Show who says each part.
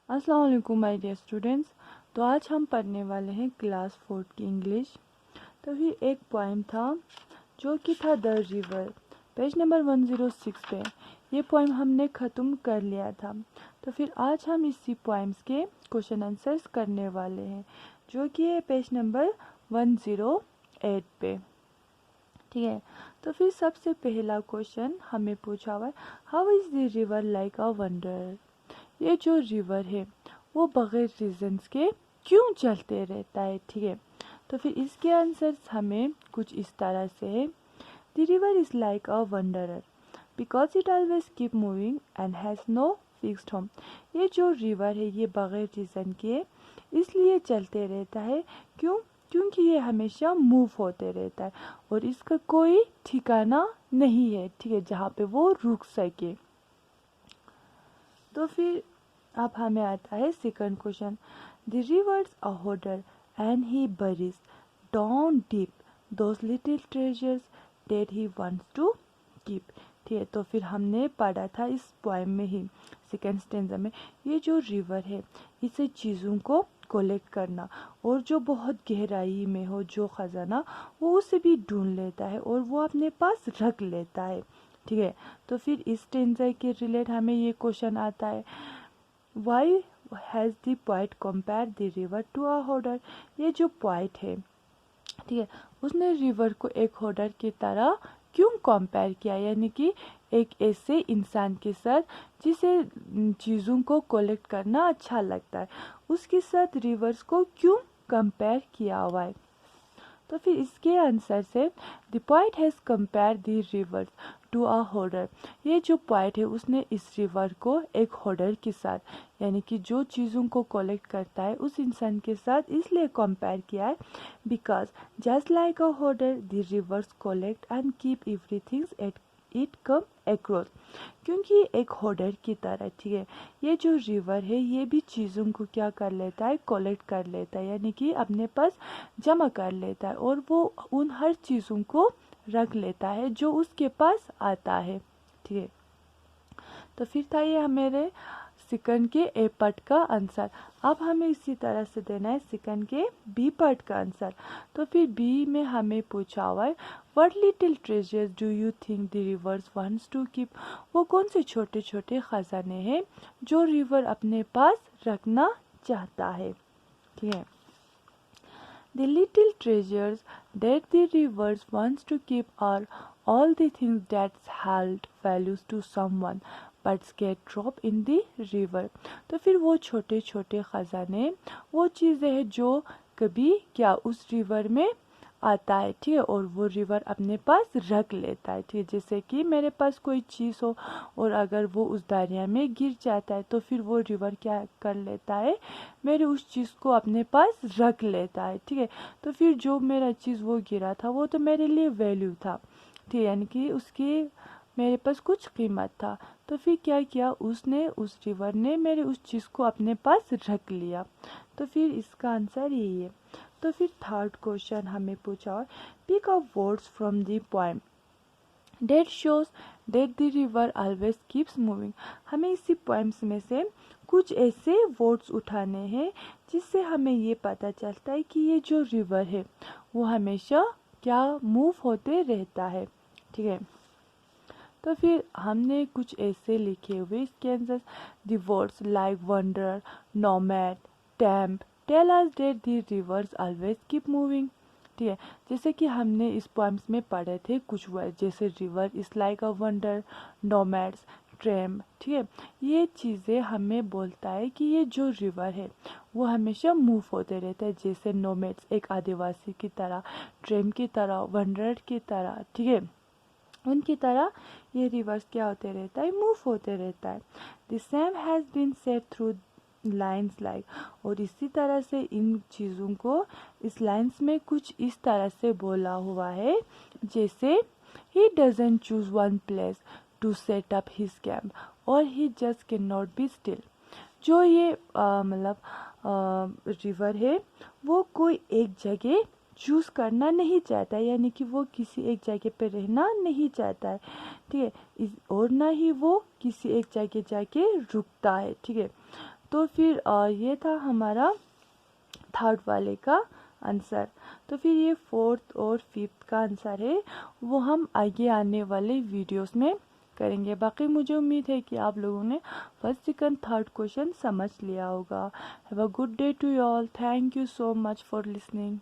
Speaker 1: अस्सलाम वालेकुम my dear students. तो आज हम पढ़ने वाले हैं क्लास 4 की इंग्लिश। तो फिर एक पोइम था जो कि था द रिवर, पेज नंबर 106 पे। ये पोइम हमने ख़त्म कर लिया था। तो फिर आज हम इसी पोइम्स के क्वेश्चन आंसर्स करने वाले हैं जो कि है पेज नंबर 108 पे। ठीक है। तो फिर सबसे पहला क्वेश्चन हमें पूछा हुआ है, how is the river like a wonder. ये जो रिवर है वो बगैर रीजंस के क्यों चलते रहता है। ठीक है। तो फिर इसके आंसर्स हमें कुछ इस तरह से है, the river is like a wanderer because it always keep moving and has no fixed home. ये जो रिवर है ये बगैर रीज़न के इसलिए चलते रहता है, क्यों? क्योंकि ये हमेशा मूव होते रहता है और इसका कोई ठिकाना नहीं है, ठीक है, जहाँ पे वो रुक सके। तो फिर अब हमें आता है second question, the river's a hoarder and he buries down deep those little treasures that he wants to keep. ठीक है। तो फिर हमने पढ़ा था इस पोएम में ही सेकंड स्टेंजा में, ये जो रिवर है इसे चीज़ों को कलेक्ट करना और जो बहुत गहराई में हो जो खजाना वो उसे भी ढूंढ लेता है और वो अपने पास रख लेता है। ठीक है। तो फिर इस स्टेंजा के रिलेट हमें ये क्वेश्चन आता है, why has the poet compare the river to a hoarder. ये जो पोइट है, ठीक है, उसने रिवर को एक होडर की तरह क्यों कंपेयर किया, यानी कि एक ऐसे इंसान के साथ जिसे चीज़ों को कलेक्ट करना अच्छा लगता है, उसके साथ रिवर्स को क्यों कंपेयर किया हुआ है। तो फिर इसके आंसर से the poet has compare the rivers to a hoarder. ये जो पोइट है उसने इस रिवर को एक होडर के साथ, यानी कि जो चीज़ों को कलेक्ट करता है उस इंसान के साथ इसलिए कंपेयर किया है, because just like a hoarder the reverse collect and keep everything at it come across. क्योंकि एक होडर की तरह, ठीक है, ये जो रिवर है ये भी चीज़ों को क्या कर लेता है, कलेक्ट कर लेता है, यानी कि अपने पास जमा कर लेता है और वो उन हर चीज़ों को रख लेता है जो उसके पास आता है। ठीक है। तो फिर था ये मेरे सेकंड के ए पार्ट का आंसर। अब हमें इसी तरह से देना है सेकंड के बी पार्ट का आंसर। तो फिर बी में हमें पूछा हुआ है, what little treasures do you think the rivers wants to keep. वो कौन से छोटे छोटे खजाने हैं जो रिवर अपने पास रखना चाहता है। ठीक है। The little treasures that the rivers wants to keep are all the things that held values to someone but get dropped in the river। तो फिर वो छोटे छोटे खजाने वो चीज़ें हैं जो कभी क्या उस रिवर में आता है, ठीक है, और वो रिवर अपने पास रख लेता है। ठीक है। जैसे कि मेरे पास कोई चीज़ हो और अगर वो उस दरिया में गिर जाता है तो फिर वो रिवर क्या कर लेता है, मेरे उस चीज़ को अपने पास रख लेता है। ठीक है। तो फिर जो मेरा चीज़ वो गिरा था वो तो मेरे लिए वैल्यू था, ठीक है, यानी कि उसकी मेरे पास कुछ कीमत था। तो फिर क्या किया उसने, उस रिवर ने मेरे उस चीज़ को अपने पास रख लिया। तो फिर इसका आंसर यही है। तो फिर थर्ड क्वेश्चन हमें पूछा और pick up words from the poem that shows that the river always keeps moving. हमें इसी पोएम्स में से कुछ ऐसे वर्ड्स उठाने हैं जिससे हमें ये पता चलता है कि ये जो रिवर है वो हमेशा क्या मूव होते रहता है। ठीक है। तो फिर हमने कुछ ऐसे लिखे हुए इसके answer, the words like wonder, nomad, tramp tell us that the rivers always keep moving. ठीक है। जैसे कि हमने इस पोएम्स में पढ़े थे कुछ वर्ड, जैसे river is like a wonder, nomads, tramp. ठीक है। ये चीज़ें हमें बोलता है कि ये जो रिवर है वो हमेशा मूव होते रहता है, जैसे नोमैड्स एक आदिवासी की तरह, ट्रैम्प की तरह, वंडर की तरह, ठीक है, उनकी तरह ये रिवर्स क्या होते रहता है, मूव होते रहता है। The same has been said through lines like, और इसी तरह से इन चीज़ों को इस लाइन्स में कुछ इस तरह से बोला हुआ है, जैसे he doesn't choose one place to set up his camp और he just can not be still. जो ये मतलब रिवर है वो कोई एक जगह चूज़ करना नहीं चाहता है, यानी कि वो किसी एक जगह पे रहना नहीं चाहता है। ठीक है। और ना ही वो किसी एक जगह जाके रुकता है। ठीक है। तो फिर ये था हमारा थर्ड वाले का आंसर। तो फिर ये फोर्थ और फिफ्थ का आंसर है, वो हम आगे आने वाले वीडियोस में करेंगे। बाकी मुझे उम्मीद है कि आप लोगों ने फर्स्ट सेकंड थर्ड क्वेश्चन समझ लिया होगा। Have a good day to you all. Thank you so much for listening.